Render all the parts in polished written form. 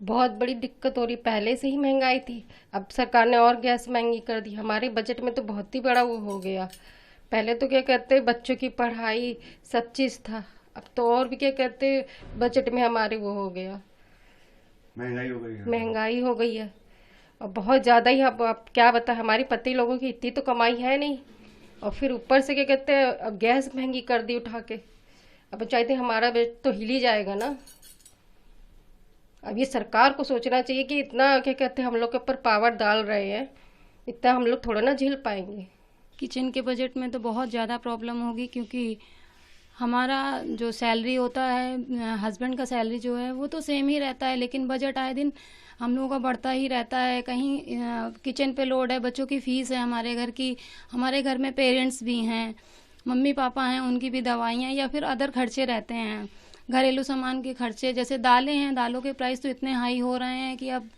बहुत बड़ी दिक्कत हो रही। पहले से ही महंगाई थी, अब सरकार ने और गैस महंगी कर दी। हमारे बजट में तो बहुत ही बड़ा वो हो गया। पहले तो क्या कहते, बच्चों की पढ़ाई सब चीज़ था। अब तो और भी क्या कहते, बजट में हमारे वो हो गया, महंगाई हो गई है। महंगाई हो गई है। और बहुत ज़्यादा ही। अब क्या बता, हमारे पति लोगों की इतनी तो कमाई है नहीं, और फिर ऊपर से क्या कहते हैं, अब गैस महंगी कर दी उठा के। अब चाहते हमारा बजट तो हिल ही जाएगा ना। अब ये सरकार को सोचना चाहिए कि इतना क्या कहते हैं हम लोग के ऊपर पावर डाल रहे हैं, इतना हम लोग थोड़ा ना झेल पाएंगे। किचन के बजट में तो बहुत ज़्यादा प्रॉब्लम होगी, क्योंकि हमारा जो सैलरी होता है, हस्बैंड का सैलरी जो है वो तो सेम ही रहता है, लेकिन बजट आए दिन हम लोगों का बढ़ता ही रहता है। कहीं किचन पे लोड है, बच्चों की फीस है हमारे घर की, हमारे घर में पेरेंट्स भी हैं, मम्मी पापा हैं, उनकी भी दवाइयाँ या फिर अदर खर्चे रहते हैं, घरेलू सामान के खर्चे, जैसे दालें हैं, दालों के प्राइस तो इतने हाई हो रहे हैं कि अब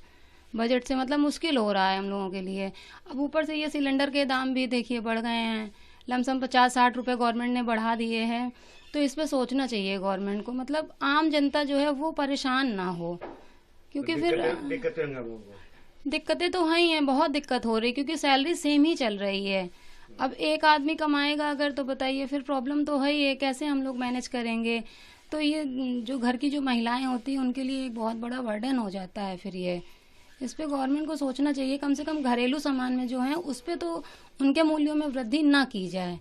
बजट से मतलब मुश्किल हो रहा है हम लोगों के लिए। अब ऊपर से ये सिलेंडर के दाम भी देखिए बढ़ गए हैं, लमसम 50-60 रुपए गवर्नमेंट ने बढ़ा दिए हैं। तो इस पे सोचना चाहिए गवर्नमेंट को, मतलब आम जनता जो है वो परेशान ना हो, क्योंकि फिर दिक्कतें हैं लोगों को। दिक्कतें तो हैं ही हैं, बहुत दिक्कत हो रही, क्योंकि सैलरी सेम ही चल रही है। अब एक आदमी कमाएगा अगर, तो बताइए फिर प्रॉब्लम तो है ही है, कैसे हम लोग मैनेज करेंगे। तो ये जो घर की जो महिलाएं होती हैं उनके लिए एक बहुत बड़ा बर्डन हो जाता है। फिर ये इस पे गवर्नमेंट को सोचना चाहिए, कम से कम घरेलू सामान में जो है उस पे तो उनके मूल्यों में वृद्धि ना की जाए,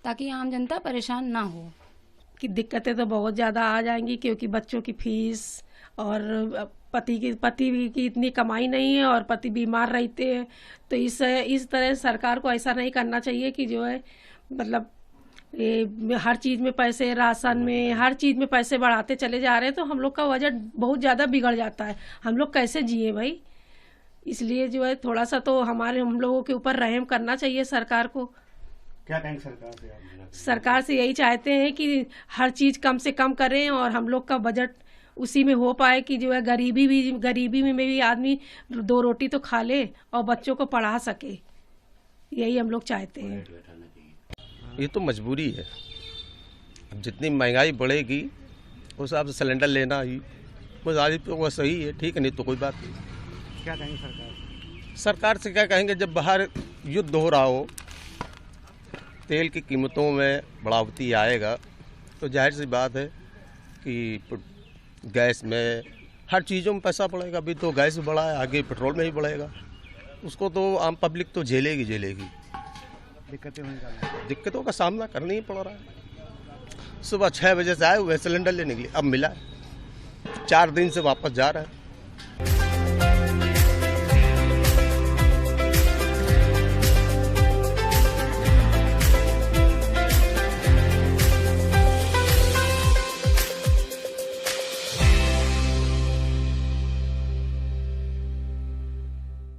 ताकि आम जनता परेशान ना हो। कि दिक्कतें तो बहुत ज़्यादा आ जाएंगी, क्योंकि बच्चों की फीस और पति की इतनी कमाई नहीं है और पति बीमार रहते हैं। तो इस तरह सरकार को ऐसा नहीं करना चाहिए कि जो है मतलब ये हर चीज़ में पैसे, राशन में, हर चीज़ में पैसे बढ़ाते चले जा रहे हैं, तो हम लोग का बजट बहुत ज़्यादा बिगड़ जाता है। हम लोग कैसे जिए भाई? इसलिए जो है थोड़ा सा तो हम लोगों के ऊपर रहम करना चाहिए सरकार को। क्या कहेंगे सरकार से आप? सरकार से यही चाहते हैं कि हर चीज़ कम से कम करें और हम लोग का बजट उसी में हो पाए कि जो है गरीबी में भी आदमी दो रोटी तो खा ले और बच्चों को पढ़ा सके। यही हम लोग चाहते हैं। ये तो मजबूरी है, अब जितनी महंगाई बढ़ेगी उस हिसाब से सिलेंडर लेना ही गुजारिश तो वह सही है, ठीक है, नहीं तो कोई बात नहीं। क्या कहेंगे सरकार? सरकार से क्या कहेंगे, जब बाहर युद्ध हो रहा हो, तेल की कीमतों में बढ़ोतरी आएगा तो जाहिर सी बात है कि गैस में, हर चीज़ों में पैसा बढ़ेगा। अभी तो गैस भी बढ़ा है, आगे पेट्रोल में ही बढ़ेगा, उसको तो आम पब्लिक तो झेलेगी। दिक्कतों का सामना करना ही पड़ रहा है। सुबह 6 बजे से आए हुए सिलेंडर लेने के लिए, अब मिला 4 दिन से वापस जा रहा है।